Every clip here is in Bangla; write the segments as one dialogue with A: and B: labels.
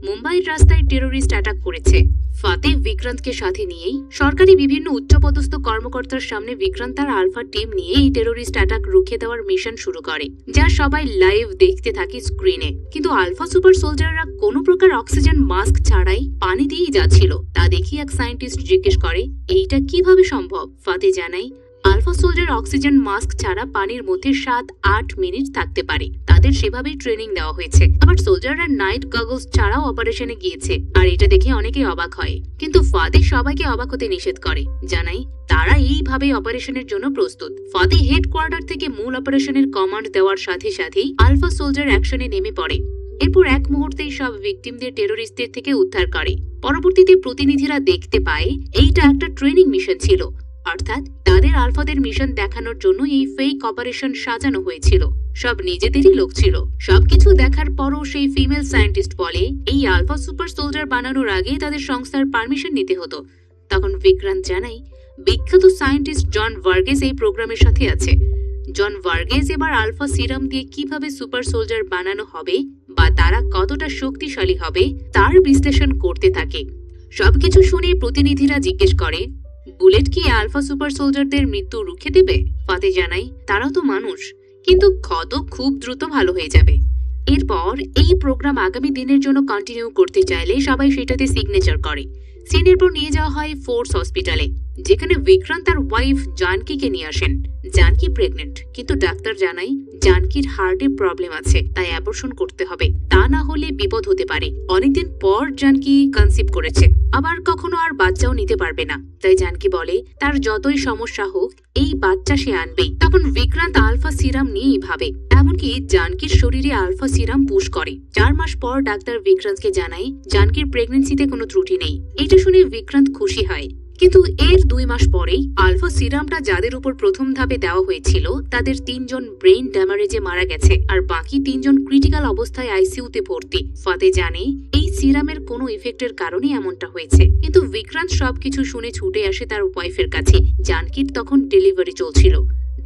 A: মুম্বাইয়ের রাস্তায় টেরোরিস্ট অ্যাটাক করেছে। ফাতে বিক্রান্তকে সাথে নিয়েই সরকারি বিভিন্ন উচ্চপদস্থ কর্মকর্তার সামনে বিক্রান্ত তার আলফা টিম নিয়ে এই টেরোরিস্ট অ্যাটাক রুখে দেওয়ার মিশন শুরু করে, যা সবাই লাইভ দেখতে থাকে স্ক্রিনে। কিন্তু আলফা সুপার সোলজাররা কোনো প্রকার অক্সিজেন মাস্ক ছাড়াই পানি দিয়েই যাচ্ছিল। তা দেখি এক সায়েন্টিস্ট জিজ্ঞেস করে, এইটা কিভাবে সম্ভব? ফাতে জানায়, আলফা সোলজার অক্সিজেন মাস্ক ছাড়া পানির মধ্যে 7-8 মিনিট থাকতে পারে। তাদের সেভাবেই ট্রেনিং দেওয়া হয়েছে। আবার সোলজাররা নাইট গগলস ছাড়াও অপারেশনে গিয়েছে, আর এটা দেখে অনেকেই অবাক হয়। কিন্তু ফাতে সবাইকে অবাক হতে নিষেধ করে, জানাই তারা এইভাবে অপারেশনের জন্য প্রস্তুত। ফাতে হেডকোয়ার্টার থেকে মূল অপারেশনের কমান্ড দেওয়ার সাথে সাথেই আলফা সোলজার অ্যাকশনে নেমে পড়ে। এরপর এক মুহূর্তেই সব ভিকটিমদের টেরোরিস্টদের থেকে উদ্ধার করে। পরবর্তীতে প্রতিনিধিরা দেখতে পায় এইটা একটা ট্রেনিং মিশন ছিল, অর্থাৎ তাদের আলফাদের মিশন দেখানোর জন্য এই ফেক অপারেশন সাজানো হয়েছিল। সব নিজেদেরই লোক ছিল। সবকিছু দেখার পরও সেই ফিমেল সায়েন্টিস্ট বলে এই আলফা সুপার সোলজার বানানোর আগে তাদের সংস্থার পারমিশন নিতে হতো। তখন বিক্রান্ত জানায়, বিখ্যাত সায়েন্টিস্ট জন ভার্গেস এই প্রোগ্রামের সাথে আছে। জন ভার্গেস এবার আলফা সিরাম দিয়ে কিভাবে সুপার সোলজার বানানো হবে বা তারা কতটা শক্তিশালী হবে তার বিশ্লেষণ করতে থাকে। সবকিছু শুনে প্রতিনিধিরা জিজ্ঞেস করে, বুলেট কি আলফা সুপার সোলজারদের মৃত্যু রুখে দেবে? ফাতে জানাই, তারাও তো মানুষ, কিন্তু ক্ষত খুব দ্রুত ভালো হয়ে যাবে। এরপর এই প্রোগ্রাম আগামী দিনের জন্য কন্টিনিউ করতে চাইলে সবাই সেটাতে সিগনেচার করে। সিনের পর নিয়ে যাওয়া হয় ফোর্স হসপিটালে, যেখানে বিক্রান্ত তার ওয়াইফ জানকীকে নিয়ে আসেন। জানকী প্রেগনেন্ট, কিন্তু ডাক্তার জানাই জানকীর হার্টে প্রবলেম আছে, তাই অ্যাবর্শন করতে হবে। তা না হলে বিপদ হতে পারে। অনেকদিন পর জানকী কনসিভ করেছে, আবার কখনো আর বাচ্চাও নিতে পারবে না। তাই জানকী বলে তার যতই সমস্যা হোক এই বাচ্চা সে আনবেই। তখন বিক্রান্ত আলফা সিরাম নিয়েই ভাবে, এমনকি জানকীর শরীরে আলফা সিরাম পুশ করে। 4 মাস পর ডাক্তার বিক্রান্তকে জানায় জানকীর প্রেগনেন্সিতে কোনো ত্রুটি নেই। এটা শুনে বিক্রান্ত খুশি হয়। কিন্তু এর 2 মাস পরেই আলফা সিরামটা যাদের উপর প্রথম ধাপে দেওয়া হয়েছিল তাদের 3 জন ব্রেইন ড্যামারেজে মারা গেছে, আর বাকি 3 জন ক্রিটিক্যাল অবস্থায় আইসিইউতে ভর্তি। ফাতে জানে এই সিরামের কোনো ইফেক্টের কারণে এমনটা হয়েছে। কিন্তু বিক্রান্ত সবকিছু শুনে ছুটে আসে তার ওয়াইফের কাছে। জানকীর তখন ডেলিভারি চলছিল।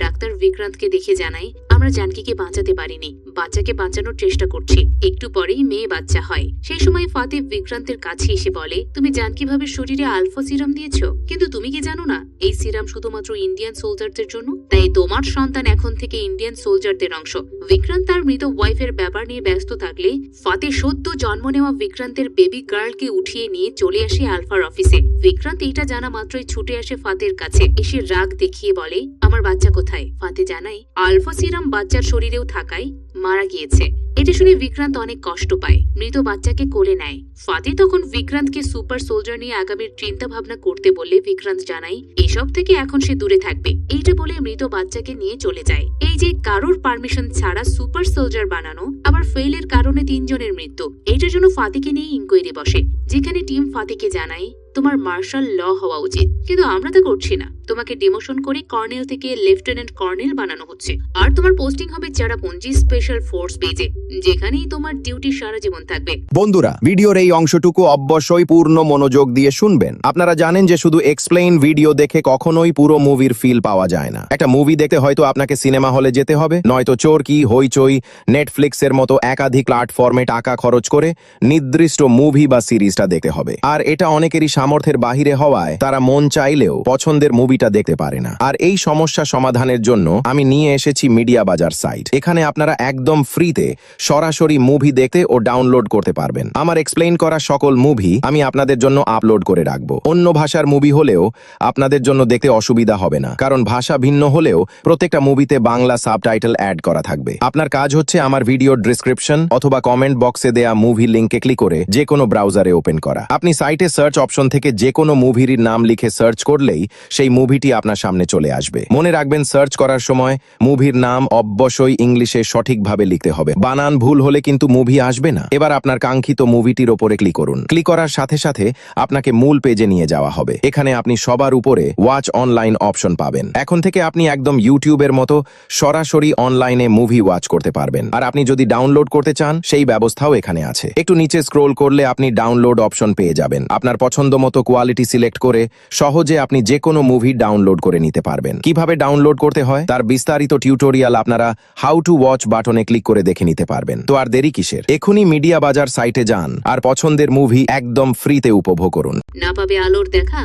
A: ডাক্তার বিক্রান্তকে দেখে জানায়, আমরা জানকীকে বাঁচাতে পারিনি, বাচ্চাকে বাঁচানোর চেষ্টা করছি। একটু পরেই মেয়ে বাচ্চা হয়। সেই সময় ফাতে বিক্রান্তের কাছে এসে বলে, তুমি জানকী ভাবে শরীরে আলফা সিরাম দিয়েছো, কিন্তু তুমি কি জানো না এই সিরাম শুধুমাত্র ইন্ডিয়ান সোলজারদের জন্য? তাই তোমার সন্তান এখন থেকে ইন্ডিয়ান সোলজারদের অংশ। বিক্রান্ত তার মৃত ওয়াইফের ব্যাপার নিয়ে ব্যস্ত থাকলে ফাতে সদ্য জন্ম নেওয়া বিক্রান্তের বেবি গার্লকে উঠিয়ে নিয়ে চলে আসে আলফার অফিসে। বিক্রান্ত এটা জানা মাত্রই ছুটে আসে ফাতের কাছে, এসে রাগ দেখিয়ে বলে, আমার বাচ্চা কোথায়? ফাতে জানায় আলফা সিরাম বাচ্চার শরীরেও থাকায় মারা গিয়েছে। এটা শুনে বিক্রান্ত অনেক কষ্ট পায়, মৃত বাচ্চাকে কোলে নেয়। ফাতে তখন বিক্রান্তকে সুপার সোলজার নিয়ে আগামীর চিন্তা ভাবনা করতে বললে বিক্রান্ত জানায় এসব থেকে এখন সে দূরে থাকবে। এইটা বলে মৃত বাচ্চাকে নিয়ে চলে যায়। এই যে কারোর পারমিশন ছাড়া সুপার সোলজার বানানো, আবার ফেইলের কারণে 3 জনের মৃত্যু। এইটার জন্য ফাতেকে নিয়ে ইনকোয়ারি বসে, যেখানে টিম ফাতেকে জানায় তোমার মার্শাল ল হওয়া উচিত, কিন্তু আমরা তা করছি না। তোমাকে ডিমোশন করে কর্নেল থেকে লেফটেন্যান্ট কর্নেল বানানো হচ্ছে, আর তোমার পোস্টিং হবে চেরাপুঞ্জি স্পেশাল ফোর্স বেজে, যেখানেই তোমার ডিউটি সারা জীবন থাকবে।
B: বন্ধুরা, ভিডিওর এই অংশটুকু অবশ্যই পূর্ণ মনোযোগ দিয়ে শুনবেন। আপনারা জানেন যে শুধু এক্সপ্লেইন ভিডিও দেখে কখনোই পুরো মুভির ফিল পাওয়া যায় না। একটা মুভি দেখতে হয়তো আপনাকে সিনেমা হলে যেতে হবে, নয়তো চোরকি, হইচই, নেটফ্লিক্সের মতো একাধিক প্ল্যাটফর্মে টাকা খরচ করে নির্দিষ্ট মুভি বা সিরিজটা দেখতে হবে। আর এটা অনেকেরই সামর্থ্যের বাহিরে হওয়ায় তারা মন চাইলেও পছন্দের মুভিটা দেখতে পারে না। আর এই সমস্যা সমাধানের জন্য আমি নিয়ে এসেছি মিডিয়া বাজার সাইট। এখানে আপনারা একদম ফ্রিতে সরাসরি মুভি দেখতে ও ডাউনলোড করতে পারবেন। আমার এক্সপ্লেইন করা সকল মুভি আমি আপনাদের জন্য আপলোড করে রাখবো। অন্য ভাষার মুভি হলেও আপনাদের জন্য দেখতে অসুবিধা হবে না, কারণ ভাষা ভিন্ন হলেও প্রত্যেকটা মুভিতে বাংলা সাবটাইটেল অ্যাড করা থাকবে। আপনার কাজ হচ্ছে আমার ভিডিও ডেসক্রিপশন অথবা কমেন্ট বক্সে দেয়া মুভি লিঙ্কে ক্লিক করে যে কোনো ব্রাউজারে ওপেন করা। আপনি সাইটে সার্চ অপশন থেকে যে কোনো মুভির নাম লিখে সার্চ করলেই সেই মুভিটি আপনার সামনে চলে আসবে। মনে রাখবেন, সার্চ করার সময় মুভির নাম অবশ্যই ইংলিশে সঠিকভাবে লিখতে হবে। বানান ভুল হলে কিন্তু মুভি আসবে না। এবার আপনার কাঙ্ক্ষিত মুভিটির ওপরে ক্লিক করুন। ক্লিক করার সাথে সাথে আপনাকে মূল পেজে নিয়ে যাওয়া হবে। এখানে আপনি সবার উপরে ওয়াচ অনলাইন অপশন পাবেন। এখন থেকে আপনি একদম ইউটিউবের মতো সরাসরি অনলাইনে মুভি ওয়াচ করতে পারবেন। আর আপনি যদি ডাউনলোড করতে চান সেই ব্যবস্থাও এখানে আছে। একটু নিচে স্ক্রোল করলে আপনি ডাউনলোড অপশন পেয়ে যাবেন। আপনার পছন্দ মতো কোয়ালিটি সিলেক্ট করে সহজে আপনি যে কোনো মুভি ডাউনলোড করে নিতে পারবেন। কিভাবে ডাউনলোড করতে হয় তার বিস্তারিত টিউটোরিয়াল আপনারা হাউ টু ওয়াচ বাটনে ক্লিক করে দেখে নিতে পারবেন। তো আর দেরি কিসের, এখনই মিডিয়া বাজার সাইটে যান আর পছন্দের মুভি একদম ফ্রিতে উপভোগ করুন।
A: না পাবে আলোর দেখা,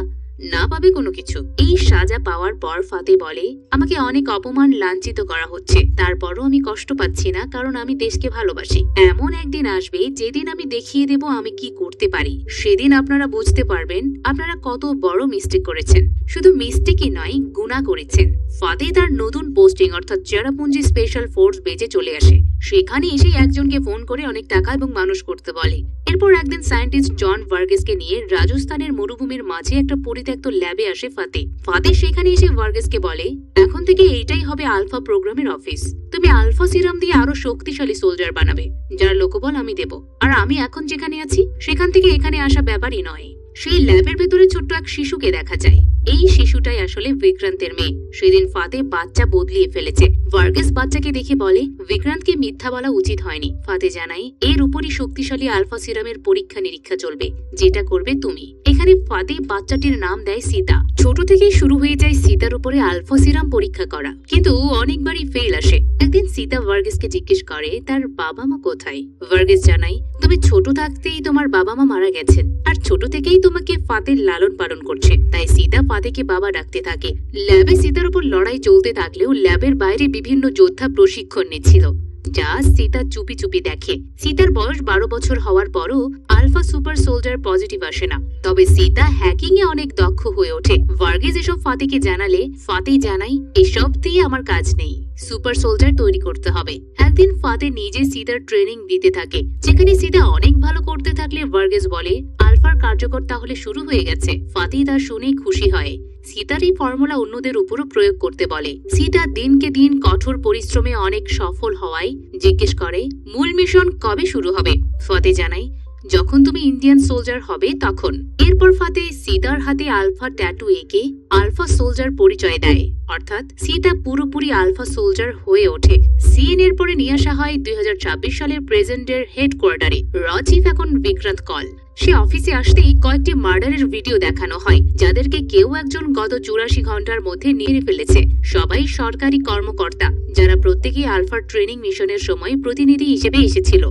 A: না পাবে কোনো কিছু। এই সাজা পাওয়ার পর ফাতে বলে, আমাকে অনেক অপমান লাঞ্ছিত করা হচ্ছে, তারপরও আমি কষ্ট পাচ্ছি না, কারণ আমি দেশকে ভালোবাসি। এমন একদিন আসবে যেদিন আমি দেখিয়ে দেব আমি কি করতে পারি। সেদিন আপনারা বুঝতে পারবেন আপনারা কত বড় মিস্টেক করেছেন। শুধু মিস্টেকই নয়, গুনাহ করেছেন। ফাতে তার নতুন পোস্টিং অর্থাৎ চেরাপুঞ্জি স্পেশাল ফোর্স বেজে চলে আসে। সেখানে এসে একজনকে ফোন করে অনেক টাকা এবং মানুষ করতে বলে। এরপর একদিন সায়েন্টিস্ট জন ভার্গেসকে নিয়ে রাজস্থানের মরুভূমির মাঝে একটা পরিত্যক্ত ল্যাবে আসে ফাতে। ফাতে সেখানে এসে ভার্গেসকে বলে, এখন থেকে এইটাই হবে আলফা প্রোগ্রামের অফিস। তুমি আলফা সিরাম দিয়ে আরো শক্তিশালী সোলজার বানাবে, যার লোকবল আমি দেব। আর আমি এখন যেখানে আছি সেখান থেকে এখানে আসা ব্যাপারই নয়। সেই ল্যাবের ভেতরে ছোট্ট এক শিশুকে দেখা যায়। এই শিশুটাই আসলে বিক্রান্তের মেয়ে। সেদিন ফাতে বাচ্চা বদলিয়ে ফেলেছে। ভার্গেস বাচ্চাকে দেখে বলে, বিক্রান্তকে মিথ্যা বলা উচিত হয়নি। ফাতে জানায়, এর উপরই শক্তিশালী আলফা সিরামের পরীক্ষা নিরীক্ষা চলবে, যেটা করবে তুমি। এখানে ফাতে বাচ্চাটির নাম দেয় সীতা। ছোট থেকেই শুরু হয়ে যায় সীতার উপরে আলফা সিরাম পরীক্ষা করা, কিন্তু অনেকবারই ফেল আসে। একদিন সীতা ভার্গেসকে জিজ্ঞেস করে তার বাবা মা কোথায়। ভার্গেস জানায়, তুমি ছোট থাকতেই তোমার বাবা মা মারা গেছেন, আর ছোট থেকেই তোমাকে ফাতের লালন পালন করছে। তাই সীতা ফাতেকে বাবা ডাকতে থাকে। ল্যাবে সীতার উপর লড়াই চলতে থাকলেও ল্যাবের বাইরে বিভিন্ন যোদ্ধা প্রশিক্ষণ নিচ্ছিল, যা সীতা চুপি চুপি দেখে। সীতার বয়স 12 বছর হওয়ার পরও আলফা সুপার সোলজার পজিটিভ আসে না। তবে সীতা হ্যাকিং এ অনেক দক্ষ হয়ে ওঠে। ভার্গেস এসব ফাতেকে জানালে ফাতে জানাই, এসব দিয়ে আমার কাজ নেই, সুপার সোলজার তৈরি করতে হবে। একদিন ফাতে নিজে সীতার ট্রেনিং দিতে থাকে, যেখানে সীতা অনেক ভালো করতে থাকলে ভার্গেস বলে, আলফার কার্যকর তাহলে শুরু হয়ে গেছে। ফাতে তা শুনে খুশি হয়। সীতার এই ফর্মুলা অন্যদের উপরও প্রয়োগ করতে বলে। সীতা দিনকে দিন কঠোর পরিশ্রমে অনেক সফল হওয়ায় জিজ্ঞেস করে, মূল মিশন কবে শুরু হবে। ফাতে জানাই, যখন তুমি ইন্ডিয়ান সোলজার হবে তখন। এরপর ফাতে সীতার হাতে আলফা ট্যাটু এঁকে আলফা সোলজার পরিচয় দেয়, অর্থাৎ সীতা পুরোপুরি আলফা সোলজার হয়ে ওঠে। সিএন এর পরে নিয়ে আসা হয় 2026 সালের প্রেজেন্টের হেডকোয়ার্টারে। চিফ এখন বিক্রান্ত কল। সে অফিসে আসতেই কয়েকটি মার্ডারের ভিডিও দেখানো হয়, যাদেরকে কেউ একজন গত 84 ঘন্টার মধ্যে নিয়ে ফেলেছে। সবাই সরকারি কর্মকর্তা, যারা প্রত্যেকেই আলফার ট্রেনিং মিশনের সময় প্রতিনিধি হিসেবে এসেছিল।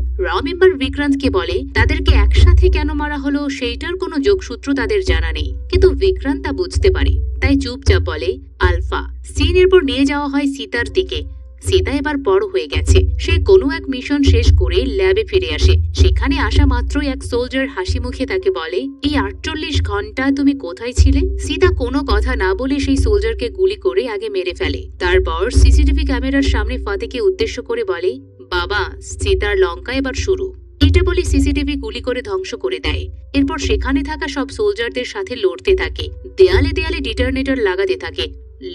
A: মেম্বার বিক্রান্তকে বলে, তাদেরকে একসাথে কেন মারা হলো সেইটার কোনো যোগসূত্র তাদের জানা নেই, কিন্তু বিক্রান্ত তা বুঝতে পারে। তাই চুপচাপ বলে, আলফা। সিন এরপর নিয়ে যাওয়া হয় সীতার দিকে। সীতা এবার বড় হয়ে গেছে। সে কোনো এক মিশন শেষ করে ল্যাবে ফিরে আসে। সেখানে আসা মাত্রই এক সোলজার হাসি মুখে তাকে বলে, এই 48 ঘন্টা তুমি কোথায় ছিলে? সীতা কোনো কথা না বলে সেই সোলজারকে গুলি করে আগে মেরে ফেলে। তারপর সিসিটিভি ক্যামেরার সামনে ফাতেকে উদ্দেশ্য করে বলে, বাবা, সীতার লঙ্কা এবার শুরু। এটা বলে সিসিটিভি গুলি করে ধ্বংস করে দেয়। এরপর সেখানে থাকা সব সোলজারদের সাথে লড়তে থাকে, দেয়ালে দেয়ালে ডিটারনেটর লাগাতে থাকে।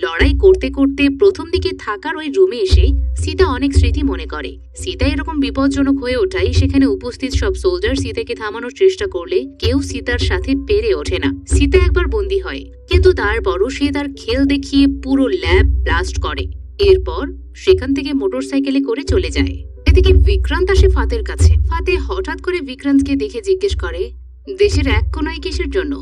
A: লড়াই করতে করতে প্রথম দিকে থাকার ওই রুমে এসে সীতা অনেক স্মৃতি মনে করে। সীতা এরকম বিপজ্জনক হয়ে ওঠায় সেখানে উপস্থিত সব সোলজার সীতাকে থামানোর চেষ্টা করলে কেউ সীতার সাথে পেরে ওঠে না। সীতা একবার বন্দী হয়, কিন্তু তারপরও সে তার খেল দেখিয়ে পুরো ল্যাব ব্লাস্ট করে। এরপর সেখান থেকে মোটরসাইকেলে করে চলে যায়। এদিকে বিক্রান্ত আসে ফাতের কাছে। ফাতে হঠাৎ করে বিক্রান্তকে দেখে জিজ্ঞেস করে, দেশের এক কোনায় কিসের জন্য?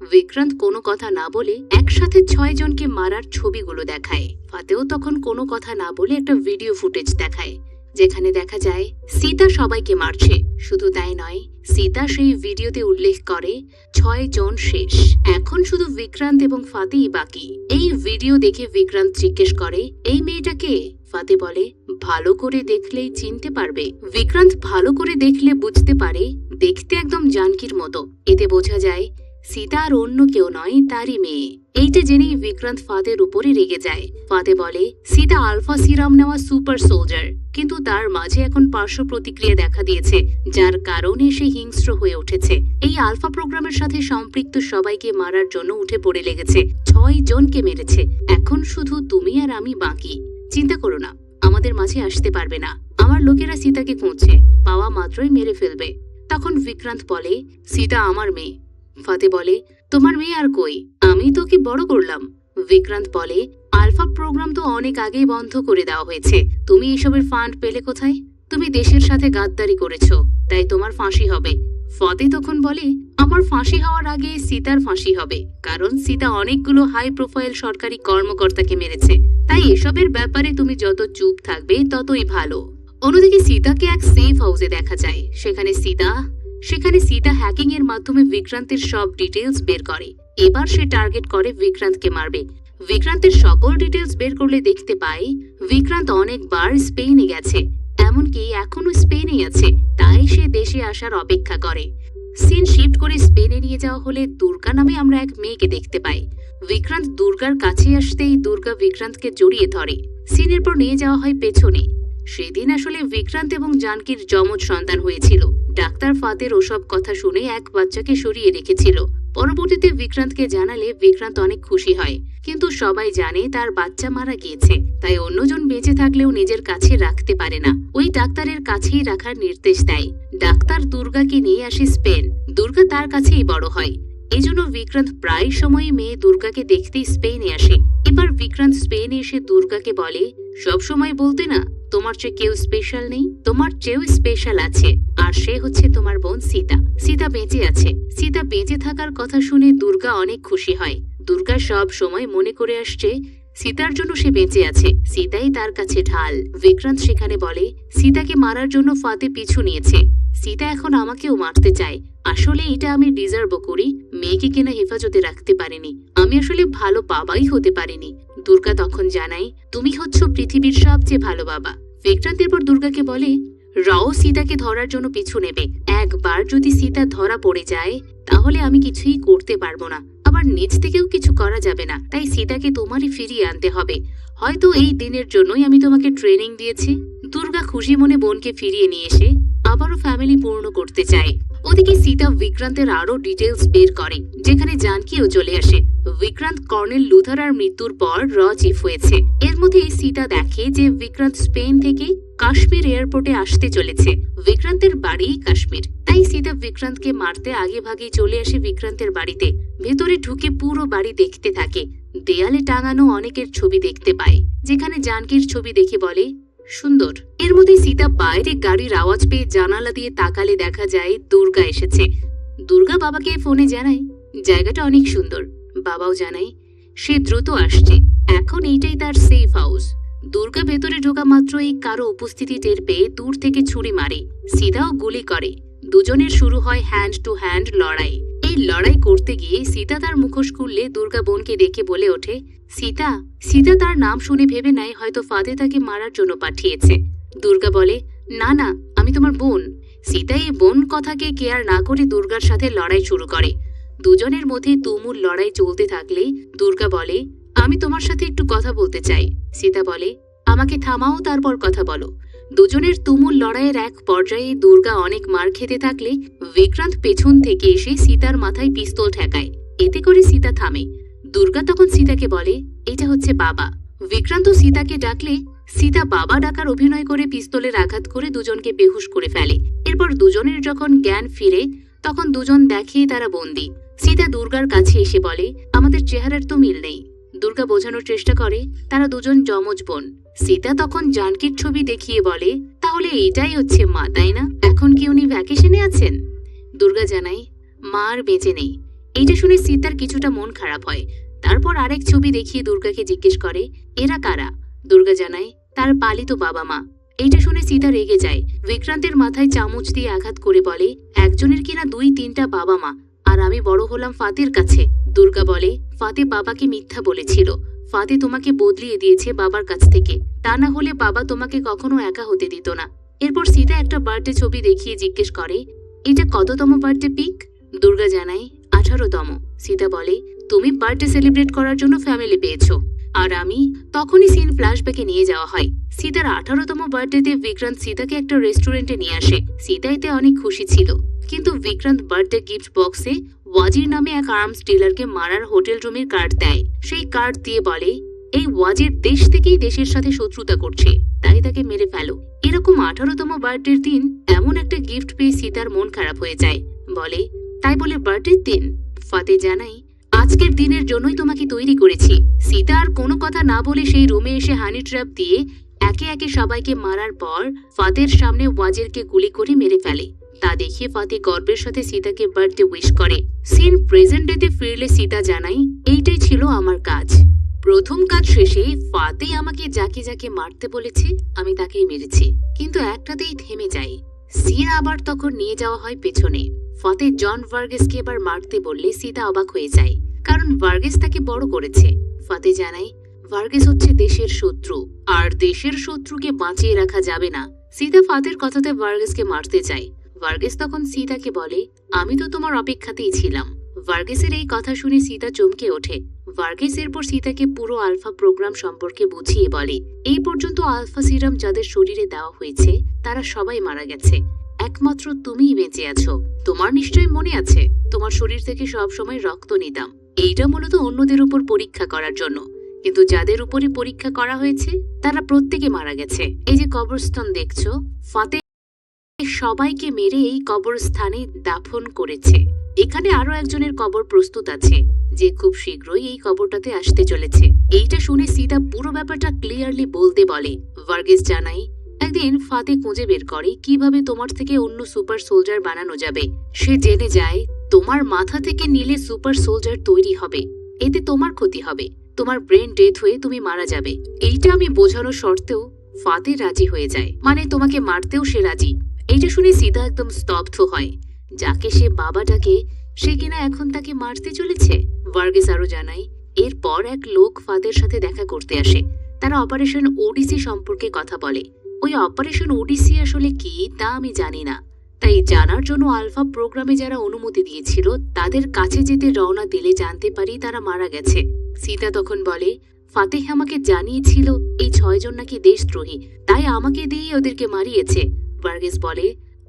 A: বিক্রান্ত কোনো কথা না বলে একসাথে 6 জনকে মারার ছবিগুলো দেখায়। ফাতেও তখন কোনো কথা না বলে একটা ভিডিও ফুটেজ দেখায়, যেখানে দেখা যায় সীতা সবাইকে মারছে। শুধু তাই নয়, সীতা সেই ভিডিওতে উল্লেখ করে 6 জন শেষ, এখন শুধু বিক্রান্ত এবং ফাতেই বাকি। এই ভিডিও দেখে বিক্রান্ত জিজ্ঞেস করে, এই মেয়েটাকে? ফাতে বলে, ভালো করে দেখলেই চিনতে পারবে। বিক্রান্ত ভালো করে দেখলে বুঝতে পারে, দেখতে একদম জানকীর মতো। এতে বোঝা যায় সীতা আর অন্য কেউ নয়, তারই মেয়ে। এইটা জেনেই বিক্রান্ত ফাতের উপরে রেগে যায়। ফাতে বলে, সীতা আলফা সিরাম নেওয়া সুপার সোলজার, কিন্তু তার মাঝে এখন পার্শ্ব প্রতিক্রিয়া দেখা দিয়েছে, যার কারণে সে হিংস্র হয়ে উঠেছে। এই আলফা প্রোগ্রামের সাথে সম্পৃক্ত সবাইকে মারার জন্য উঠে পড়ে লেগেছে। 6 জনকে মেরেছে। এখন শুধু তুমি আর আমি বাকি। চিন্তা করো না, আমাদের মাঝে আসতে পারবে না। আমার লোকেরা সীতাকে খুঁজছে, পাওয়া মাত্রই মেরে ফেলবে। তখন বিক্রান্ত বলে, সীতা আমার মেয়ে। ফাতে বলে, তোমার মেয়ে আর কই? আমি তোকে বড় করলাম। বিক্রান্ত বলে, আলফা প্রোগ্রাম তো অনেক আগেই বন্ধ করে দেওয়া হয়েছে। তুমি এসবের ফান্ড পেলে কোথায়? তুমি দেশের সাথে গাদ্দারি করেছো, তাই তোমার ফাঁসি হবে। ফতে তখন বলে, আমার ফাঁসি হওয়ার আগে সীতার ফাঁসি হবে, কারণ সীতা অনেকগুলো হাই প্রোফাইল সরকারি কর্মকর্তাকে মেরেছে। তাই এসবের ব্যাপারে তুমি যত চুপ থাকবে ততই ভালো। অন্যদিকে সীতাকে এক সেফ হাউসে দেখা যায়। সেখানে সীতা হ্যাকিং এর মাধ্যমে বিক্রান্তের সব ডিটেলস বের করে। এবার সে টার্গেট করে বিক্রান্তকে মারবে। বিক্রান্তের সকল ডিটেলস বের করলে দেখতে পায় বিক্রান্ত অনেকবার স্পেনে গেছে, এমনকি এখনো স্পেনেই আছে। তাই সে দেশে আসার অপেক্ষা করে। সিন শিফট করে স্পেনে নিয়ে যাওয়া হলে দুর্গা নামে আমরা এক মেয়েকে দেখতে পাই। বিক্রান্ত দুর্গার কাছে আসতেই দুর্গা বিক্রান্তকে জড়িয়ে ধরে। সিনের পর নিয়ে যাওয়া হয় পেছনে। সেদিন আসলে বিক্রান্ত এবং জানকীর যমজ সন্তান হয়েছিল। ডাক্তার ফাতের ওসব কথা শুনে এক বাচ্চাকে সরিয়ে রেখেছিল। পরবর্তীতে বিক্রান্তকে জানালে বিক্রান্ত অনেক খুশি হয়, কিন্তু সবাই জানে তার বাচ্চা মারা গিয়েছে। তাই অন্যজন বেঁচে থাকলেও নিজের কাছে রাখতে পারে না, ওই ডাক্তারের কাছেই রাখার নির্দেশ দেয়। ডাক্তার দুর্গাকে নিয়ে আসে স্পেন। দুর্গা তার কাছেই বড় হয়। এজন্য বিক্রান্ত প্রায় সময় মেয়ে দুর্গাকে দেখতেই স্পেনে আসে। এবার বিক্রান্ত স্পেনে এসে দুর্গাকে বলে, সব সময় বলতে না তোমার চেয়ে কেউ স্পেশাল নেই, তোমার চেয়েও স্পেশাল আছে, আর সে হচ্ছে তোমার বোন সীতা। সীতা বেঁচে আছে। সীতা বেঁচে থাকার কথা শুনে দুর্গা অনেক খুশি হয়। দুর্গা সব সময় মনে করে আসছে সীতার জন্য সে বেঁচে আছে, সীতাই তার কাছে ঢাল। বিক্রান্ত সেখানে বলে, সীতাকে মারার জন্য ফাতে পিছু নিয়েছে। সীতা এখন আমাকেও মারতে চায়। আসলে এটা আমি ডিজার্ভও করি। মেয়েকে কিনা হেফাজতে রাখতে পারিনি, আমি আসলে ভালো বাবাই হতে পারিনি। দুর্গা তখন জানায়, তুমি হচ্ছ পৃথিবীর সবচেয়ে ভালো বাবা। বিক্রান্তের পর দুর্গাকে বলে, রাও সীতাকে ধরার জন্য পিছু নেবে। একবার যদি সীতা ধরা পড়ে যায় তাহলে আমি কিছুই করতে পারবো না, আবার নিজ থেকেও কিছু করা যাবে না। তাই সীতাকে তোমারই ফিরিয়ে আনতে হবে। হয়তো এই দিনের জন্যই আমি তোমাকে ট্রেনিং দিয়েছি। দুর্গা খুশি মনে বোনকে ফিরিয়ে নিয়ে এসে আবারও ফ্যামিলি পূর্ণ করতে চায়। ওদিকে সীতা বিক্রান্তের আরো ডিটেলস বের করে, যেখানে জানকীও চলে আসে। বিক্রান্ত কর্নেল লুথারার মৃত্যুর পর র চিফ হয়েছে। এর মধ্যে সীতা দেখে যে বিক্রান্ত স্পেন থেকে কাশ্মীর এয়ারপোর্টে আসতে চলেছে। বিক্রান্তের বাড়ি কাশ্মীর। তাই সীতা বিক্রান্তকে মারতে আগে ভাগে চলে আসে বিক্রান্তের বাড়িতে। ভেতরে ঢুকে পুরো বাড়ি দেখতে থাকে। দেয়ালে টাঙানো অনেকের ছবি দেখতে পায়, যেখানে জানকীর ছবি দেখে বলে, সুন্দর। এর মধ্যে সীতা বাইরে গাড়ির আওয়াজ পেয়ে জানালা দিয়ে তাকালে দেখা যায় দুর্গা এসেছে। দুর্গা বাবাকে ফোনে জানায় জায়গাটা অনেক সুন্দর। বাবাও জানায় সে দ্রুত আসছে, এখন এইটাই তার সেফ হাউস। দুর্গা ভেতরে ঢোকা মাত্রই কারো উপস্থিতি টের পেয়ে দূর থেকে ছুরি মারে। সীতাও গুলি করে। দুজনের শুরু হয় হ্যান্ড টু হ্যান্ড লড়াই। এই লড়াই করতে গিয়ে সীতা তার মুখোশ খুললে দুর্গা বোনকে দেখে বলে ওঠে, সীতা। সীতা তার নাম শুনে ভেবে নেয় হয়তো ফাতে তাকে মারার জন্য পাঠিয়েছে। দুর্গা বলে, না না, আমি তোমার বোন। সীতা এই বোন কথাকে কেয়ার না করে দুর্গার সাথে লড়াই শুরু করে। দুজনের মধ্যে তুমুল লড়াই চলতে থাকলে দুর্গা বলে, আমি তোমার সাথে একটু কথা বলতে চাই। সীতা বলে, আমাকে থামাও, তারপর কথা বলো। দুজনের তুমুল লড়াইয়ের এক পর্যায়ে দুর্গা অনেক মার খেতে থাকলে বিক্রান্ত পেছন থেকে এসে সীতার মাথায় পিস্তল ঠেকায়। এতে করে সীতা থামে। দুর্গা তখন সীতাকে বলে, এটা হচ্ছে বাবা। বিক্রান্ত সীতাকে ডাকলে সীতা বাবা ডাকার অভিনয় করে পিস্তলের আঘাত করে দুজনকে বেহুশ করে ফেলে। এরপর দুজনের যখন জ্ঞান ফিরে তখন দুজন দেখে তারা বন্দী। সীতা দুর্গার কাছে এসে বলে, আমাদের চেহারার তো মিল নেই। দুর্গা বোঝানোর চেষ্টা করে তারা দুজন যমজ বোন। সীতা তখন জানকীর ছবি দেখিয়ে বলে, তাহলে এইটাই হচ্ছে মা, তাই না? এখন কি উনি ভ্যাকেশনে আছেন? দুর্গা জানায়, মা আর বেঁচে নেই। এইটা শুনে সীতার কিছুটা মন খারাপ হয়। তারপর আরেক ছবি দেখিয়ে দুর্গাকে জিজ্ঞেস করে, এরা কারা? দুর্গা জানায়, তার পালিত বাবা মা। এইটা শুনে সীতা রেগে যায়। বিক্রান্তের মাথায় চামচ দিয়ে আঘাত করে বলে, একজনের কিনা 2-3টা বাবা মা, আর আমি বড় হলাম ফাতের কাছে। দুর্গা বলে, ফাতে বাবাকে মিথ্যা বলেছিল। ফাতে তোমাকে বদলিয়ে দিয়েছে বাবার কাছ থেকে, তা না হলে বাবা তোমাকে কখনো একা হতে দিত না। এরপর সীতা একটা বার্থডে ছবি দেখিয়ে জিজ্ঞেস করে, এটা কততম বার্থডে পিক? দুর্গা জানায়, 18তম। সীতা বলে, তুমি বার্থডে সেলিব্রেট করার জন্য ফ্যামিলি পেয়েছো, আর আমি। তখনই সিন ফ্ল্যাশব্যাকে নিয়ে যাওয়া হয়। সীতার 18তম বার্থডেতে বিক্রান্ত সীতাকে একটা রেস্টুরেন্টে নিয়ে আসে। সীতা এতে অনেক খুশি ছিল, কিন্তু বিক্রান্ত বার্থডে গিফট বক্সে ওয়াজির নামে এক আর্মস ডিলারকে মারার হোটেল রুমের কার্ড দেয়। সেই কার্ড দিয়ে বলে, এই ওয়াজির দেশ থেকেই দেশের সাথে শত্রুতা করছে, তাই তাকে মেরে ফেলো। এরকম 18তম বার্থডের দিন এমন একটা গিফট পেয়ে সীতার মন খারাপ হয়ে যায়। বলে, তাই বলে বার্থডের দিন? ফাতে জানাই, আজকের দিনের জন্যই তোমাকে তৈরি করেছি। সীতা আর কোনো কথা না বলে সেই রুমে এসে হানি ট্র্যাপ দিয়ে একে একে সবাইকে মারার পর ফাতের সামনে ওয়াজিরকে গুলি করে মেরে ফেলে। তা দেখে ফাতে গর্বের সাথে সীতাকে বার্থডে উইশ করে। সিন প্রেজেন্ট ডেতে ফিরলে সীতা জানাই, এইটাই ছিল আমার কাজ। প্রথম কাজ শেষে ফাতে আমাকে যাকে যাকে মারতে বলেছে আমি তাকেই মেরেছি, কিন্তু একটাতেই থেমে যাই। সিন আবার তখন নিয়ে যাওয়া হয় পেছনে। ফাতে জন ভার্গেসকে এবার মারতে বললে সীতা অবাক হয়ে যায়, কারণ ভার্গেস তাকে বড় করেছে। ফাতে জানাই, ভার্গেস হচ্ছে দেশের শত্রু, আর দেশের শত্রুকে বাঁচিয়ে রাখা যাবে না। সীতা ফাতের কথাতে ভার্গেসকে মারতে চায়। ভার্গেস তখন সীতাকে বলে, আমি তো তোমার অপেক্ষাতেই ছিলাম। ভার্গেসের এই কথা শুনে সীতা চমকে ওঠে। ভার্গেস এরপর সীতাকে পুরো আলফা প্রোগ্রাম সম্পর্কে বুঝিয়ে বলে, এই পর্যন্ত আলফা সিরাম যাদের শরীরে দেওয়া হয়েছে তারা সবাই মারা গেছে, একমাত্র তুমিই বেঁচে আছো। তোমার নিশ্চয়ই মনে আছে তোমার শরীর থেকে সব সময় রক্ত নিতাম। এইটা মূলত অন্যদের উপর পরীক্ষা করার জন্য, কিন্তু যাদের উপরে পরীক্ষা করা হয়েছে তারা প্রত্যেকে মারা গেছে। এই যে কবরস্থান দেখছো, ফাতে সবাইকে মেরে এই কবরস্থানে দাফন করেছে। এখানে আরো একজনের কবর প্রস্তুত আছে, যে খুব শীঘ্রই এই কবরটাতে আসতে চলেছে। এইটা শুনে সীতা পুরো ব্যাপারটা ক্লিয়ারলি বলতে বলে। ভার্গেস জানাই, একদিন ফাতে খুঁজে বের করে কিভাবে তোমার থেকে অন্য সুপার সোলজার বানানো যাবে। সে জেনে যায় তোমার মাথা থেকে নিলে সুপার সোলজার তৈরি হবে, এতে তোমার ক্ষতি হবে, তোমার ব্রেন ডেথ হয়ে তুমি মারা যাবে। এইটা আমি বোঝানো সত্ত্বেও ফাতে রাজি হয়ে যায়, মানে তোমাকে মারতেও সে রাজি। এইটা শুনে সীতা একদম স্তব্ধ হয়। যাকে সে বাবা ডাকে সে কিনা এখন তাকে মারতে চলেছে। ভার্গেস আরো জানাই, এরপর এক লোক ফাদের সাথে দেখা করতে আসে। তারা অপারেশন ওডিসি সম্পর্কে কথা বলে। ওই অপারেশন ওডিসি আসলে কি তা আমি জানি না, তাই জানার জন্য আলফা প্রোগ্রামে যারা অনুমতি দিয়েছিল তাদের কাছে যেতে রওনা দিলে জানতে পারি তারা মারা গেছে। সীতা তখন বলে, ফাতেহ আমাকে জানিয়েছিল এই 6 জন নাকি দেশদ্রোহী, তাই আমাকে দিয়ে ওদেরকে মারিয়েছে। ভার্গেস বলে,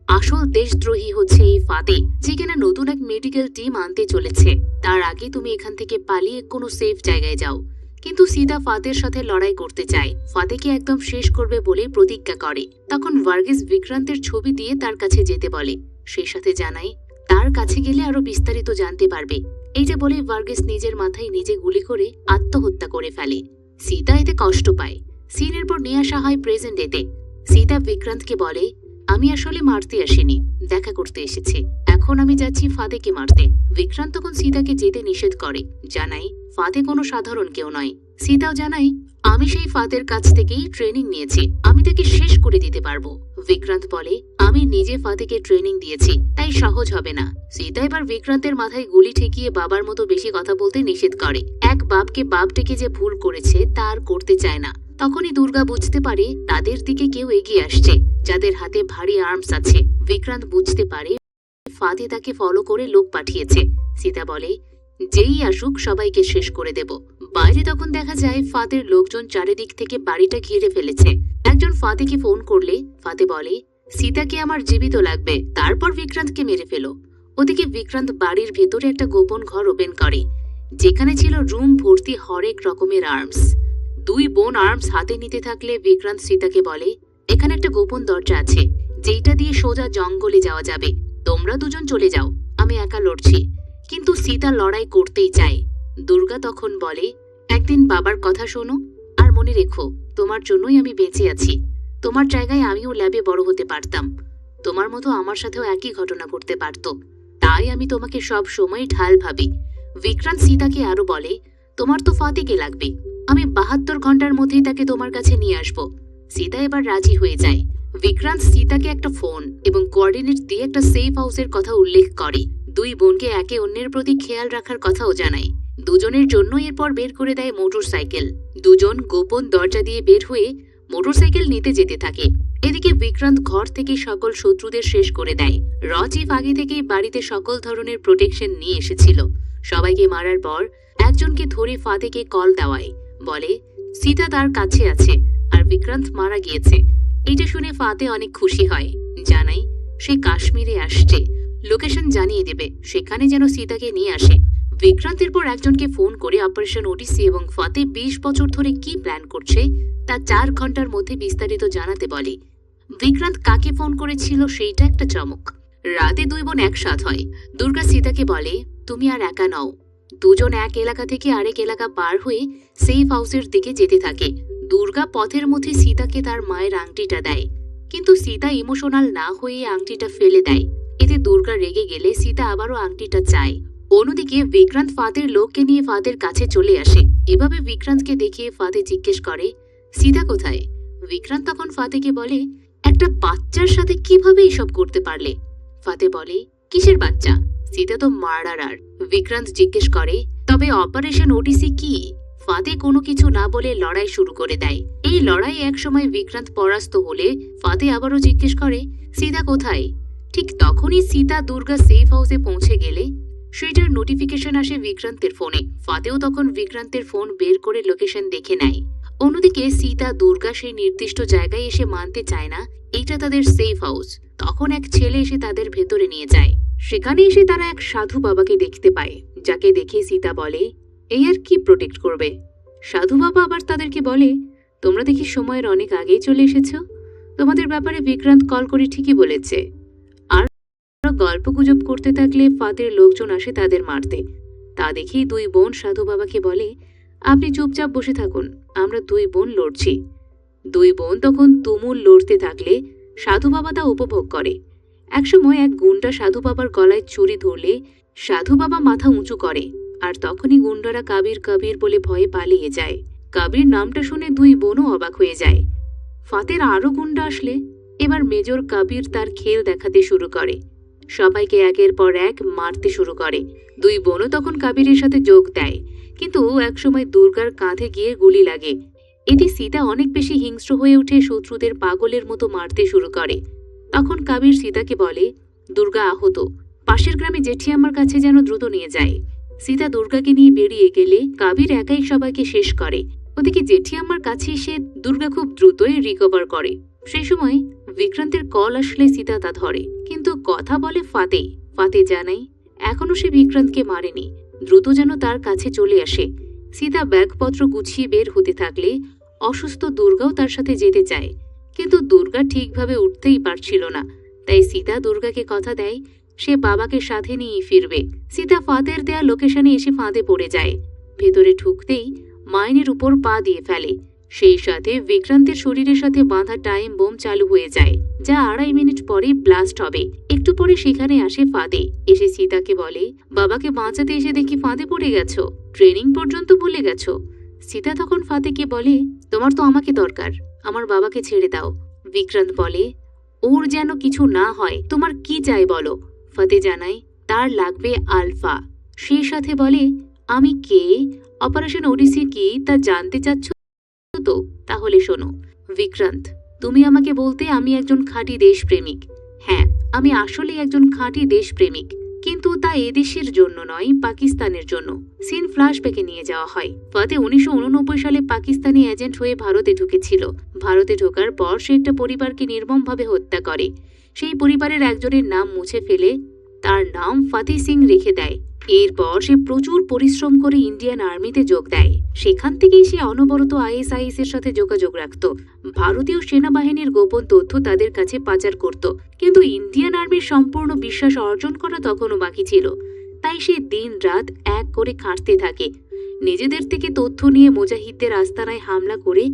A: আসল দেশদ্রোহী হচ্ছে এই ফাতে, যে কিনা নতুন এক মেডিকেল টিম আনতে চলেছে। তার আগে তুমি এখান থেকে পালিয়ে কোনো সেফ জায়গায় যাও। কিন্তু সীতা ফাতের সাথে লড়াই করতে চায়, ফাতেকে একদম শেষ করবে বলে প্রতিজ্ঞা করে। তখন ভার্গেস বিক্রান্তের ছবি দিয়ে তার কাছে যেতে বলে। সেই সাথে জানাই, তার কাছে গেলে আরো বিস্তারিত জানতে পারবে। এইটা বলে ভার্গেস নিজের মাথায় নিজে গুলি করে আত্মহত্যা করে ফেলে। সীতা এতে কষ্ট পায়। সিনের পর নিয়ে আসা হয় প্রেজেন্ট ডেতে। সীতা বিক্রান্তকে বলে, আমি আসলে মারতে আসিনি, দেখা করতে এসেছি। এখন আমি যাচ্ছি ফাদেকে মারতে। বিক্রান্ত তখন সীতাকে যেতে নিষেধ করে, জানাই ফাদে কোনো সাধারণ কেউ নয়। সীতাও জানাই, আমি সেই ফাদের কাছ থেকেই ট্রেনিং নিয়েছি, আমি তাকে শেষ করে দিতে পারবো। বিক্রান্ত বলে, আমি নিজে ফাদেকে ট্রেনিং দিয়েছি, তাই সহজ হবে না। সীতা এবার বিক্রান্তের মাথায় গুলি ঠেকিয়ে বাবার মতো বেশি কথা বলতে নিষেধ করে। এক বাপকে বাপ ডেকে যে ভুল করেছে তা আর করতে চায় না। তখনই দুর্গা বুঝতে পারে তাদের দিকে কেউ এগিয়ে আসছে, যাদের হাতে ভারী আর্মস আছে। বিক্রান্ত বুঝতে পারে ফাদে তাকে ফলো করে লোক পাঠিয়েছে। সীতা বলে, যেই আসুক সবাইকে শেষ করে দেব। বাইরে তখন দেখা যায় ফাদের লোকজন চারিদিক থেকে বাড়িটা ঘিরে ফেলেছে। একজন ফাদেকে ফোন করলে ফাদে বলে, সীতাকে আমার জীবিত লাগবে, তারপর বিক্রান্তকে মেরে ফেলো। ওদিকে বিক্রান্ত বাড়ির ভেতরে একটা গোপন ঘর ওপেন করে, যেখানে ছিল রুম ভর্তি হরেক রকমের আর্মস। দুই বোন আর্মস হাতে নিতে থাকলে বিক্রান্ত সীতাকে বলে, এখানে একটা গোপন দরজা আছে, যেটা দিয়ে সোজা জঙ্গলে যাওয়া যাবে। তোমরা দুজন চলে যাও, আমি একা লড়ছি। কিন্তু সীতা লড়াই করতেই চায়। দুর্গা তখন বলে, একদিন বাবার কথা শোনো, আর মনে রেখো তোমার জন্যই আমি বেঁচে আছি। তোমার জায়গায় আমিও ল্যাবে বড় হতে পারতাম, তোমার মতো আমার সাথেও একই ঘটনা ঘটতে পারত, তাই আমি তোমাকে সব সময় ঢাল ভাবি। বিক্রান্ত সীতাকে আরো বলে, তোমার তো ফাতেকে লাগবে, আমি 72 ঘন্টার মধ্যেই তাকে তোমার কাছে নিয়ে আসবো। সীতা এবার রাজি হয়ে যায়। বিক্রান্ত সীতাকে একটা ফোন এবং কোঅর্ডিনেট দিয়ে একটা সেফ হাউসের কথা উল্লেখ করে। দুই বোনকে একে অন্যের প্রতি খেয়াল রাখার কথাও জানায়। দুজনের জন্য এরপর বের করে দেয় মোটরসাইকেল। দুজন গোপন দরজা দিয়ে বের হয়ে মোটরসাইকেল নিতে যেতে থাকে। এদিকে বিক্রান্ত ঘর থেকে সকল শত্রুদের শেষ করে দেয়। রচিফ আগে থেকেই বাড়িতে সকল ধরনের প্রোটেকশন নিয়ে এসেছিল। সবাইকে মারার পর একজনকে ধরে ফাদেকে কল দেওয়ায়, বলে সীতা তার কাছে আছে আর বিক্রান্ত মারা গিয়েছে। এটা শুনে ফাতে অনেক খুশি হয়, জানাই সে কাশ্মীরে আসছে, লোকেশন জানিয়ে দেবে, সেখানে যেন সীতাকে নিয়ে আসে। বিক্রান্তের পর একজনকে ফোন করে অপারেশন ওডিসি এবং ফাতে 20 বছর ধরে কি প্ল্যান করছে তা 4 ঘন্টার মধ্যে বিস্তারিত জানাতে বলে। বিক্রান্ত কাকে ফোন করেছিল সেইটা একটা চমক। রাতে দুই বোন একসাথ হয়। দুর্গা সীতাকে বলে, তুমি আর একা নও। দুজন এক এলাকা থেকে আরেক এলাকা পার হয়ে সেফ হাউসের দিকে যেতে থাকে। দুর্গা পথের মধ্যে সীতাকে তার মায়ের আংটিটা দেয়, কিন্তু সীতা ইমোশনাল না হয়ে আংটিটা ফেলে দেয় দুর্গা রেগে গেলে সীতা আবারও আংটিটা চায়। অন্যদিকে বিক্রান্ত ফাদের লোককে নিয়ে ফাদের কাছে চলে আসে। এভাবে বিক্রান্তকে দেখে ফাতে জিজ্ঞেস করে, সীতা কোথায়? বিক্রান্ত তখন ফাতেকে বলে, একটা বাচ্চার সাথে কিভাবে এসব করতে পারলে? ফাতে বলে, কিসের বাচ্চা? সীতা তো মার্ডারার। বিক্রান্ত জিজ্ঞেস করে, তবে অপারেশন ওডিসি কি? ফাতে কোনো কিছু না বলে লড়াই শুরু করে দেয়। এই লড়াইয়ে একসময় বিক্রান্ত পরাস্ত হলে ফাতে আবারও জিজ্ঞেস করে, সীতা কোথায়? ঠিক তখনই সীতা দুর্গা সেফ হাউসে পৌঁছে গেলে সেটার নোটিফিকেশন আসে বিক্রান্তের ফোনে। ফাতেও তখন বিক্রান্তের ফোন বের করে লোকেশন দেখে নেয়। অন্যদিকে সীতা দুর্গা সেই নির্দিষ্ট জায়গায় এসে মানতে চায় না এটা তাদের সেফ হাউস। তখন এক ছেলে এসে তাদের ভেতরে নিয়ে যায়। সেখানে এসে তারা এক সাধু বাবাকে দেখতে পায়, যাকে দেখে সীতা বলে, এই আর কি প্রোটেক্ট করবে? সাধু বাবা আবার তাদেরকে বলে, তোমরা দেখি সময়ের অনেক আগেই চলে এসেছ। তোমাদের ব্যাপারে বিক্রান্ত কল করে ঠিকই বলেছে। আর গল্প গুজব করতে থাকলে ফাতের লোকজন আসে তাদের মারতে। তা দেখেই দুই বোন সাধু বাবাকে বলে, আপনি চুপচাপ বসে থাকুন, আমরা দুই বোন লড়ছি। দুই বোন তখন তুমুল লড়তে থাকলে সাধু বাবা তা উপভোগ করে। একসময় এক গুন্ডা সাধু বাবার গলায় ছুরি ধরলে সাধু বাবা মাথা উঁচু করে, আর তখনই গুন্ডারা কাবির কাবির বলে ভয়ে পালিয়ে যায়। কাবির নামটা শুনে দুই বোনও অবাক হয়ে যায়। ফাতের আরো গুন্ডা আসলে এবার মেজর কাবির তার খেল দেখাতে শুরু করে। সবাইকে একের পর এক মারতে শুরু করে। দুই বোনও তখন কাবিরের সাথে যোগ দেয়, কিন্তু একসময় দুর্গার কাঁধে গিয়ে গুলি লাগে। এতে সীতা অনেক বেশি হিংস্র হয়ে উঠে শত্রুদের পাগলের মতো মারতে শুরু করে। তখন কাবির সীতাকে বলে, দুর্গা আহত, পাশের গ্রামে জেঠিয়াম্মার কাছে যেন দ্রুত নিয়ে যায়। সীতা দুর্গাকে নিয়ে বেরিয়ে গেলে কাবির একাই সবাইকে শেষ করে। ওদিকে জেঠিয়াম্মার কাছে এসে দুর্গা খুব দ্রুতই রিকভার করে। সেই সময় বিক্রান্তের কল আসলে সীতা তা ধরে, কিন্তু কথা বলে ফাতে। ফাতে জানাই এখনো সে বিক্রান্তকে মারেনি, দ্রুত যেন তার কাছে চলে আসে। সীতা ব্যাগপত্র গুছিয়ে বের হতে থাকলে অসুস্থ দুর্গাও তার সাথে যেতে চায়, কিন্তু দুর্গা ঠিকভাবে উঠতেই পারছিল না। তাই সীতা দুর্গাকে কথা দেয় সে বাবাকে সাথে নিয়ে ফিরবে। সীতা ফাতের দেয়া লোকেশনে এসে ফাঁদে পড়ে যায়। ভেতরে ঢুকতেই মাইনের উপর পা দিয়ে ফেলে। সেই সাথে বিক্রান্তের শরীরের সাথে বাঁধা টাইম বোম চালু হয়ে যায়, যা 2.5 মিনিট পরে ব্লাস্ট হবে। একটু পরে সেখানে আসে ফাঁদে। এসে সীতাকে বলে, বাবাকে বাঁচাতে এসে দেখি ফাঁদে পড়ে গেছো, ট্রেনিং পর্যন্ত ভুলে গেছো। সীতা তখন ফাতেকে বলে, তোমার তো আমাকে দরকার, আমার বাবাকে ছেড়ে দাও। বিক্রান্ত বলে, ওর যেন কিছু না হয়, তোমার কি চাই বলো। ফাতে জানায় তার লাগবে আলফা। সেই সাথে বলে, আমি কে, অপারেশন ওডিসি কি তা জানতে চাচ্ছ তো? তাহলে শোনো বিক্রান্ত, তুমি আমাকে বলতে আমি একজন খাঁটি দেশপ্রেমিক। হ্যাঁ, আমি আসলে একজন খাঁটি দেশপ্রেমিক, কিন্তু তা এদেশের জন্য নয়, পাকিস্তানের জন্য। সিন ফ্ল্যাশব্যাকে নিয়ে যাওয়া হয়। ফাতে 1989 সালে পাকিস্তানি এজেন্ট হয়ে ভারতে ঢুকেছিল। ভারতে ঢোকার পর সে একটা পরিবারকে নির্মমভাবে হত্যা করে। সেই পরিবারের একজনের নাম মুছে ফেলে তার নাম ফাতে সিং রেখে দেয়। এরপর সে প্রচুর পরিশ্রম করে ইন্ডিয়ান আর্মিতে যোগ দেয়। সেখান থেকেই সে অনবরত ISIS এর সাথে যোগাযোগ রাখত। ভারতীয় সেনাবাহিনীর গোপন তথ্য তাদের কাছে পাচার করত, কিন্তু ইন্ডিয়ান আর্মির সম্পূর্ণ বিশ্বাস অর্জন করা তখনও বাকি ছিল। তাই সে দিন রাত এক করে খাটতে থাকে। নিজেদের থেকে তথ্য নিয়ে মুজাহিদদের আস্তানায় হামলা করে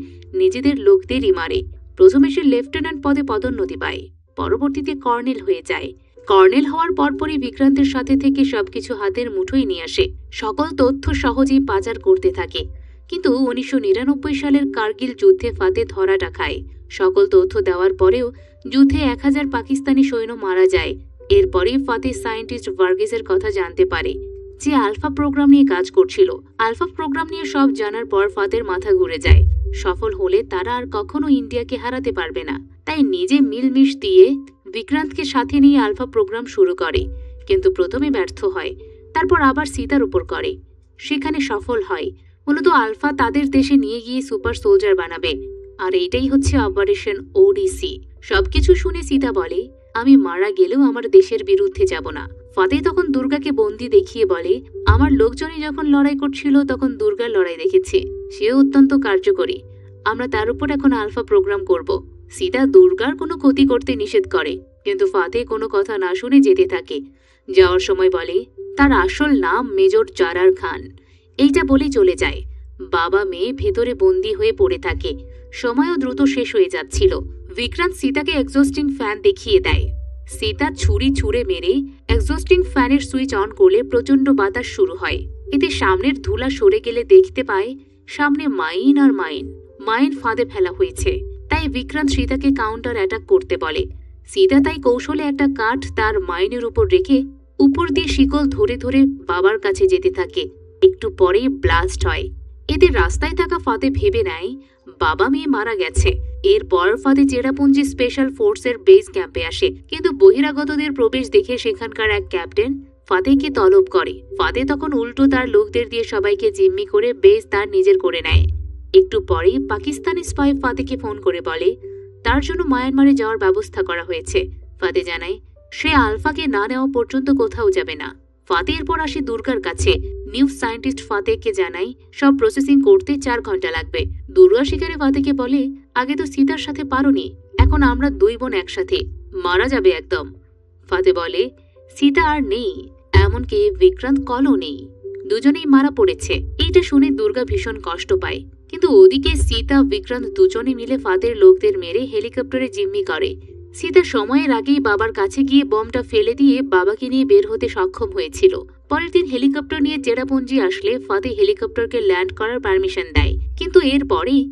A: নিজেদের লোকদেরই মারে। প্রথমে সে লেফটেন্যান্ট পদে পদোন্নতি পায়, পরবর্তীতে কর্নেল হয়ে যায়। কর্নেল হওয়ার পরপরই বিক্রান্তের সাথে থেকে সবকিছু হাতের মুঠোয় নিয়ে আসে। সকল তথ্য সহজেই পাচার করতে থাকে। কিন্তু 1999 সালের কার্গিল যুদ্ধে ফাতে ধরাটা খায়। সকল তথ্য দেওয়ার পরেও যুদ্ধে 1000 পাকিস্তানি সৈন্য মারা যায়। এরপরেই ফাতে সায়েন্টিস্ট ভার্গিসের কথা জানতে পারে, যে আলফা প্রোগ্রাম নিয়ে কাজ করছিল। আলফা প্রোগ্রাম নিয়ে সব জানার পর ফাতের মাথা ঘুরে যায়। সফল হলে তারা আর কখনো ইন্ডিয়াকে হারাতে পারবে না। তাই নিজে মিলমিশ দিয়ে বিক্রান্তকে সাথে নিয়ে আলফা প্রোগ্রাম শুরু করে, কিন্তু প্রথমে ব্যর্থ হয়। তারপর আবার সীতার উপর করে, সেখানে সফল হয়। মূলত আলফা তাদের দেশে নিয়ে গিয়ে সুপার সোলজার বানাবে, আর এইটাই হচ্ছে অপারেশন ওডিসি। সবকিছু শুনে সীতা বলে, আমি মারা গেলেও আমার দেশের বিরুদ্ধে যাব না। ফাতে তখন দুর্গাকে বন্দি দেখিয়ে বলে, আমার লোকজনই যখন লড়াই করছিল তখন দুর্গার লড়াই দেখেছে, সেও অত্যন্ত কার্যকরী। আমরা তার উপর এখন আলফা প্রোগ্রাম করব। সীতা দুর্গার কোনো ক্ষতি করতে নিষেধ করে, কিন্তু ফাতে কোনো কথা না শুনে যেতে থাকে। যাওয়ার সময় বলে তার আসল নাম মেজর জারার খান। এইটা বলেই চলে যায়। বাবা মেয়ে ভেতরে বন্দি হয়ে পড়ে থাকে। সময়ও দ্রুত শেষ হয়ে যাচ্ছিল। বিক্রান্ত সীতাকে এক্সস্টিং ফ্যান দেখিয়ে দেয়। সীতা ছুরি ছুঁড়ে মেরে এক্সস্টিং ফ্যানের সুইচ অন করলে প্রচন্ড বাতাস শুরু হয়। এতে সামনের ধুলা সরে গেলে দেখতে পায় সামনে মাইন আর মাইন ফাঁদে ফেলা হয়েছে। তাই বিক্রান্ত সীতাকে কাউন্টার অ্যাটাক করতে বলে। সীতা তাই কৌশলে একটা কাঠ তার মাইনের উপর রেখে উপর দিয়ে শিকল ধরে ধরে বাবার কাছে যেতে থাকে। একটু পরেই ব্লাস্ট হয়। এতে রাস্তায় থাকা ফাঁদে ভেবে নেয় বাবা মেয়ে মারা গেছে। এরপর ফাঁদে চেরাপুঞ্জি স্পেশাল ফোর্সের বেস ক্যাম্পে আসে, কিন্তু বহিরাগতদের প্রবেশ দেখে সেখানকার এক ক্যাপ্টেন ফাতেকে তলব করে। ফাতে তখন উল্টো তার লোকদের দিয়ে সবাইকে জিম্মি করে বেস তার নিজের করে নেয়। একটু পরে পাকিস্তানি স্পাই ফাতেকে ফোন করে বলে তার জন্য মায়ানমারে যাওয়ার ব্যবস্থা করা হয়েছে। ফাতে জানায় সে আলফাকে না নেওয়া পর্যন্ত কোথাও যাবে না। ফাতে এরপর আসে দুর্গার কাছে। নিউজ সায়েন্টিস্ট ফাতেকে জানায় সব প্রসেসিং করতে 4 ঘন্টা লাগবে। দুর্গা শিকারে ফাতেকে বলে আগে তো সীতার সাথে পারোনি, এখন আমরা 2 বোন একসাথে, মারা যাবে একদম। ফাতে বলে সীতা আর নেই, এমনকি বিক্রান্ত কলও নেই, দুজনেই মারা পড়েছে। এইটা শুনে দুর্গা ভীষণ কষ্ট পায়। কিন্তু ওদিকে সীতা বিক্রান্ত দুজনে মিলে ফাতের লোকদের মেরে হেলিকপ্টারে জিম্মি করে। সীতা সময়ের আগেই বাবার কাছে গিয়ে বমটা ফেলে দিয়ে বাবাকে নিয়ে বের হতে সক্ষম হয়েছিল। পরের দিন হেলিকপ্টার নিয়ে চেরাপুঞ্জি আসলে ফাতে হেলিকপ্টারকে ল্যান্ড করার পারমিশন দেয়, কিন্তু এরপরেই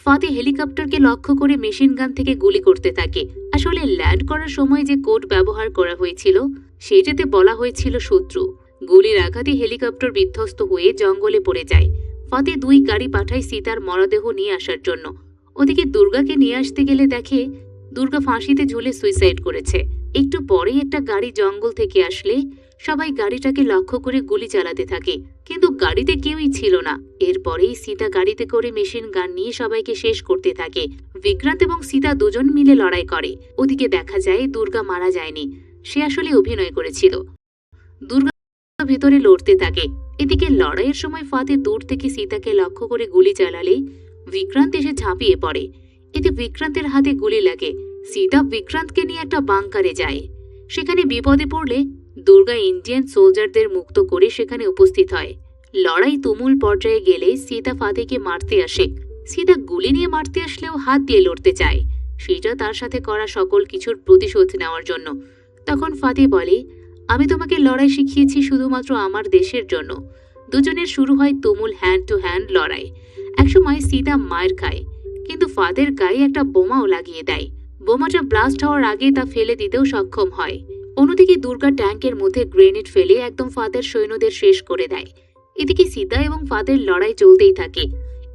A: ফাতে হেলিকপ্টারকে লক্ষ্য করে মেশিন গান থেকে গুলি করতে থাকে। আসলে ল্যান্ড করার সময় যে কোড ব্যবহার করা হয়েছিল সেটাতে বলা হয়েছিল শত্রু। গুলির আঘাতে হেলিকপ্টার বিধ্বস্ত হয়ে জঙ্গলে পড়ে যায়। ফাতে 2 গাড়ি পাঠায় সীতার মরদেহ নিয়ে আসার জন্য। ওদিকে দুর্গাকে নিয়ে আসতে গেলে দেখে দুর্গা ফাঁসিতে ঝুলে সুইসাইড করেছে। একটু পরেই একটা গাড়ি জঙ্গল থেকে আসলে সবাই গাড়িটাকে লক্ষ্য করে গুলি চালাতে থাকে, কিন্তু গাড়িতে কেউই ছিল না। এরপরেই সীতা গাড়িতে করে মেশিন গান নিয়ে সবাইকে শেষ করতে থাকে। বিক্রান্ত এবং সীতা দুজন মিলে লড়াই করে। ওদিকে দেখা যায় দুর্গা মারা যায়নি, সে আসলে অভিনয় করেছিল। দুর্গা ভেতরে লড়তে থাকে। এদিকে লড়াইয়ের সময় ফাতে দূর থেকে সীতাকে লক্ষ্য করে গুলি চালালে বিক্রান্ত এসে ঝাঁপিয়ে পড়ে। এতে বিক্রান্তের হাতে গুলি লাগে। সীতা বিক্রান্তকে নিয়ে একটা বাংকারে যায়। সেখানে বিপদে পড়লে দুর্গা ইন্ডিয়ান সোলজারদের মুক্ত করে সেখানে উপস্থিত হয়। লড়াই তুমুল পর্যায়ে গেলে সীতা ফাতেকে মারতে আসে। সীতা গুলি নিয়ে মারতে আসলেও হাত দিয়ে লড়তে চায়, সেটা তার সাথে করা সকল কিছুর প্রতিশোধ নেওয়ার জন্য। তখন ফাতে বলে আমি তোমাকে লড়াই শিখিয়েছি শুধুমাত্র আমার দেশের জন্য। দুজনের শুরু হয় তুমুল হ্যান্ড টু হ্যান্ড লড়াই। একসময় সীতা মায়ের খায়, কিন্তু ফাদের গায়ে একটা বোমাও লাগিয়ে দেয়। বোমাটা ব্লাস্ট হওয়ার আগে তা ফেলে দিতেও সক্ষম হয়। অন্যদিকে দুর্গা ট্যাঙ্কের মধ্যে গ্রেনেড ফেলে একদম ফাদের সৈন্যদের শেষ করে দেয়। এদিকে সীতা এবং ফাদের লড়াই চলতেই থাকে।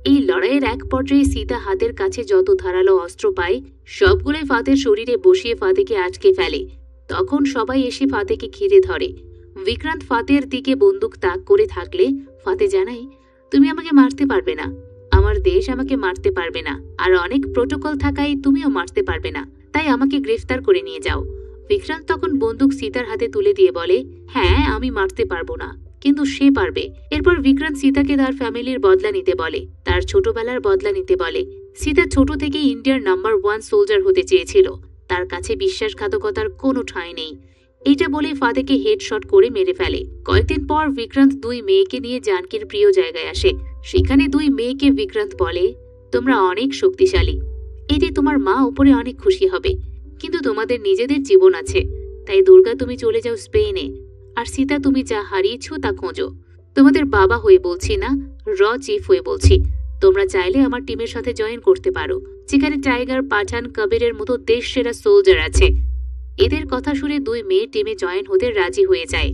A: এই লড়াইয়ের এক পর্যায়ে সীতা হাতের কাছে যত ধারালো অস্ত্র পায় সবগুলোই ফাদের শরীরে বসিয়ে ফাতেকে আটকে ফেলে। তখন সবাই এসে ফাতেকে ঘিরে ধরে। বিক্রান্ত ফাতের দিকে বন্দুক তাক করে থাকলে ফাতে জানায় তুমি আমাকে মারতে পারবে না, আমার দেশ আমাকে মারতে পারবে না, আর অনেক প্রোটোকল থাকায় তুমিও মারতে পারবে না, তাই আমাকে গ্রেফতার করে নিয়ে যাও। বিক্রান্ত তখন বন্দুক সীতার হাতে তুলে দিয়ে বলে হ্যাঁ আমি মারতে পারবো না, কিন্তু সে পারবে। এরপর বিক্রান্ত সীতাকে তার ফ্যামিলির বদলা নিতে বলে, তার ছোটবেলার বদলা নিতে বলে। সীতা ছোট থেকে ইন্ডিয়ার নাম্বার 1 সোলজার হতে চেয়েছিল, তার কাছে বিশ্বাসঘাতকতার কোনো ঠাঁই নেই। এইটা বলে ফাতেকে হেডশট করে মেরে ফেলে। কয়েকদিন পর বিক্রান্ত 2 মেয়েকে নিয়ে জানকীর প্রিয় জায়গায় আসে। সেখানে 2 মেয়েকে বিক্রান্ত বলে তোমরা অনেক শক্তিশালী, এতে তোমার মা উপরে অনেক খুশি হবে, কিন্তু তোমাদের নিজেদের জীবন আছে। তাই দুর্গা তুমি চলে যাও স্পেনে, আর সীতা তুমি যা হারিয়েছো তা খোঁজো। তোমাদের বাবা হয়ে বলছি না, চিফ হয়ে বলছি, তোমরা চাইলে আমার টিমের সাথে জয়েন করতে পারো, যেখানে টাইগার, পাঠান, কবিরের মতো দেশ সেরা সোলজার আছে। এদের কথা শুনে 2 মেয়ে টিমে জয়েন হতে রাজি হয়ে যায়।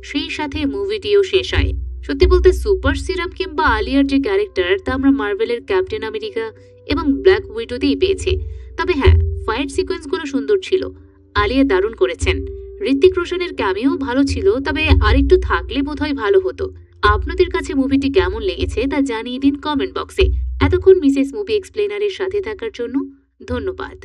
A: সেই সাথে মুভিটিও শেষ হয়। সত্যি বলতে সুপার সিরাম কিংবা আলিয়ার যে ক্যারেক্টার তা আমরা মার্ভেলের ক্যাপ্টেন আমেরিকা এবং ব্ল্যাক উইডোতেই পেয়েছি। তবে হ্যাঁ, ফাইট সিকোয়েন্সগুলো সুন্দর ছিল, আলিয়া দারুণ করেছেন। ঋত্বিক রোশনের ক্যামিও ভালো ছিল, তবে আরেকটু থাকলে বোধহয় ভালো হতো। আপনাদের কাছে মুভিটি কেমন লেগেছে তা জানিয়ে দিন কমেন্ট বক্সে। এতক্ষণ মিসেস মুভি এক্সপ্লেনারের সাথে থাকার জন্য ধন্যবাদ।